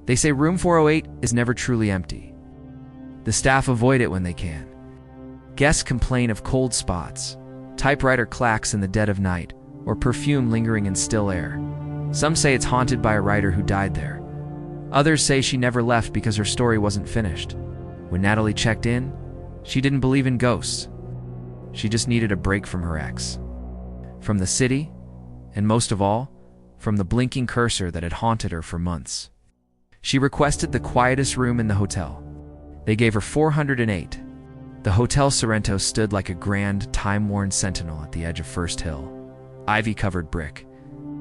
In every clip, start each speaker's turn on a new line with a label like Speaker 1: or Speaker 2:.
Speaker 1: They say room 408 is never truly empty. The staff avoid it when they can. Guests complain of cold spots, typewriter clacks in the dead of night, or perfume lingering in still air. Some say it's haunted by a writer who died there. Others say she never left because her story wasn't finished. When Natalie checked in, she didn't believe in ghosts. She just needed a break from her ex, from the city, and most of all, from the blinking cursor that had haunted her for months. She requested the quietest room in the hotel. They gave her 408. The Hotel Sorrento stood like a grand, time-worn sentinel at the edge of First Hill. Ivy-covered brick,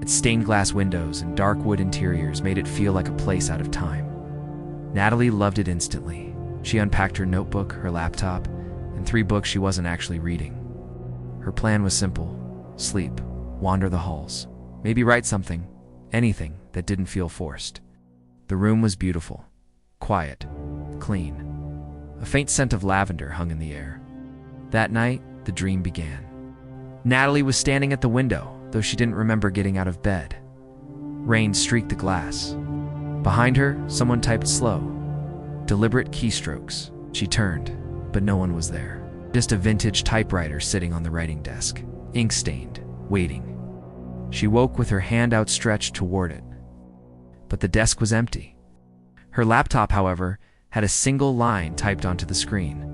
Speaker 1: its stained glass windows and dark wood interiors made it feel like a place out of time. Natalie loved it instantly. She unpacked her notebook, her laptop, and 3 books she wasn't actually reading. Her plan was simple: sleep, wander the halls, maybe write something, anything that didn't feel forced. The room was beautiful, quiet, clean. A faint scent of lavender hung in the air. That night, the dream began. Natalie was standing at the window, though she didn't remember getting out of bed. Rain streaked the glass. Behind her, someone typed slow, deliberate keystrokes. She turned, but no one was there. Just a vintage typewriter sitting on the writing desk, ink-stained, waiting. She woke with her hand outstretched toward it. But the desk was empty. Her laptop, however, had a single line typed onto the screen.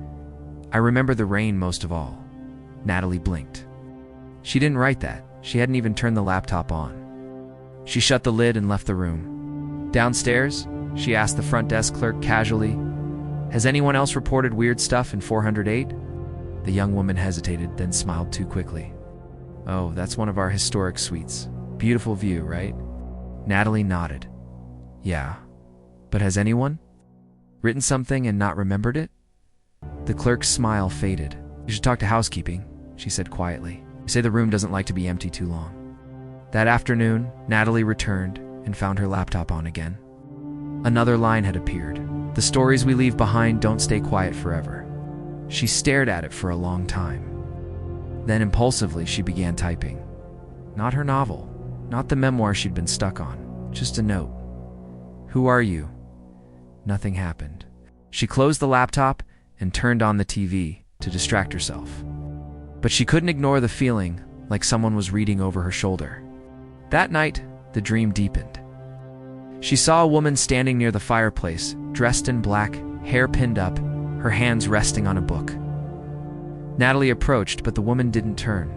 Speaker 1: "I remember the rain most of all." Natalie blinked. She didn't write that. She hadn't even turned the laptop on. She shut the lid and left the room. Downstairs, she asked the front desk clerk casually, "Has anyone else reported weird stuff in 408? The young woman hesitated, then smiled too quickly. "Oh, that's one of our historic suites. Beautiful view, right?" Natalie nodded. "Yeah. But has anyone written something and not remembered it?" The clerk's smile faded. "You should talk to housekeeping," she said quietly. "They say the room doesn't like to be empty too long." That afternoon, Natalie returned and found her laptop on again. Another line had appeared. "The stories we leave behind don't stay quiet forever." She stared at it for a long time. Then impulsively, she began typing. Not her novel, not the memoir she'd been stuck on, just a note. "Who are you?" Nothing happened. She closed the laptop and turned on the TV to distract herself. But she couldn't ignore the feeling like someone was reading over her shoulder. That night, the dream deepened. She saw a woman standing near the fireplace, dressed in black, hair pinned up, her hands resting on a book. Natalie approached, but the woman didn't turn.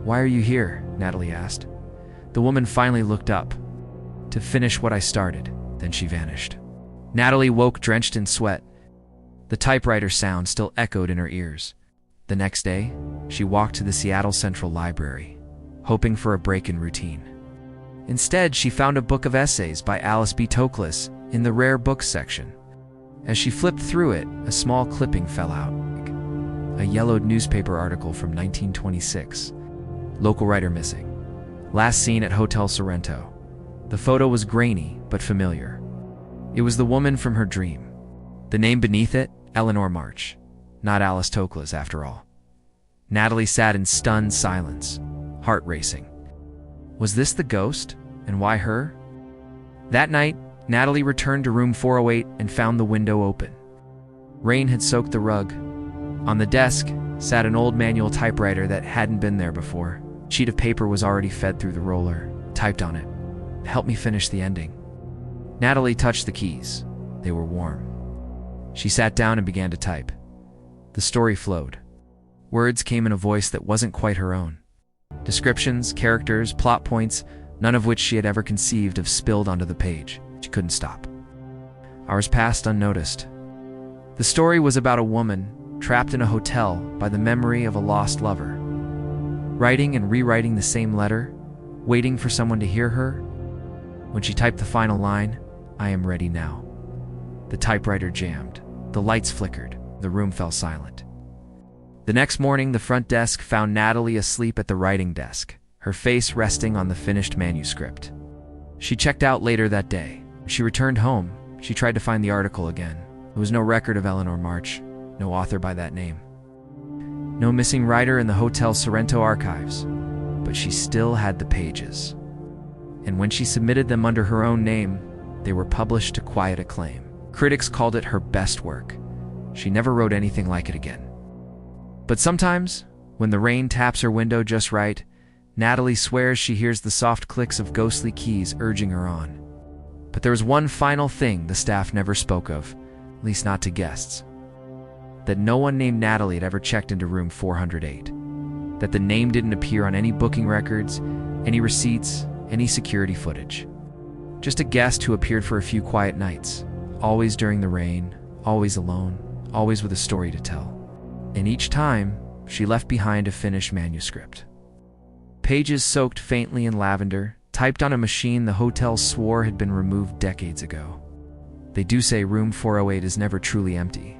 Speaker 1: "Why are you here?" Natalie asked. The woman finally looked up. "To finish what I started." Then she vanished. Natalie woke drenched in sweat. The typewriter sound still echoed in her ears. The next day, she walked to the Seattle Central Library, hoping for a break in routine. Instead, she found a book of essays by Alice B. Toklas in the rare books section. As she flipped through it, a small clipping fell out. A yellowed newspaper article from 1926. Local writer missing. Last seen at Hotel Sorrento. The photo was grainy, but familiar. It was the woman from her dream. The name beneath it, Eleanor March. Not Alice Toklas, after all. Natalie sat in stunned silence, heart racing. Was this the ghost? And why her? That night, Natalie returned to room 408 and found the window open. Rain had soaked the rug. On the desk sat an old manual typewriter that hadn't been there before. A sheet of paper was already fed through the roller, typed on it. "Help me finish the ending." Natalie touched the keys. They were warm. She sat down and began to type. The story flowed. Words came in a voice that wasn't quite her own. Descriptions, characters, plot points, none of which she had ever conceived of spilled onto the page. She couldn't stop. Hours passed unnoticed. The story was about a woman trapped in a hotel by the memory of a lost lover. Writing and rewriting the same letter, waiting for someone to hear her. When she typed the final line, "I am ready now." The typewriter jammed. The lights flickered. The room fell silent. The next morning, the front desk found Natalie asleep at the writing desk, her face resting on the finished manuscript. She checked out later that day. When she returned home, she tried to find the article again. There was no record of Eleanor March, no author by that name. No missing writer in the Hotel Sorrento archives, but she still had the pages. And when she submitted them under her own name, They were published to quiet acclaim. Critics called it her best work. She never wrote anything like it again. But sometimes, when the rain taps her window just right, Natalie swears she hears the soft clicks of ghostly keys urging her on. But there was one final thing the staff never spoke of, at least not to guests. That no one named Natalie had ever checked into room 408. That the name didn't appear on any booking records, any receipts, any security footage. Just a guest who appeared for a few quiet nights, always during the rain, always alone, always with a story to tell. And each time, she left behind a finished manuscript. Pages soaked faintly in lavender, typed on a machine the hotel swore had been removed decades ago. They do say room 408 is never truly empty.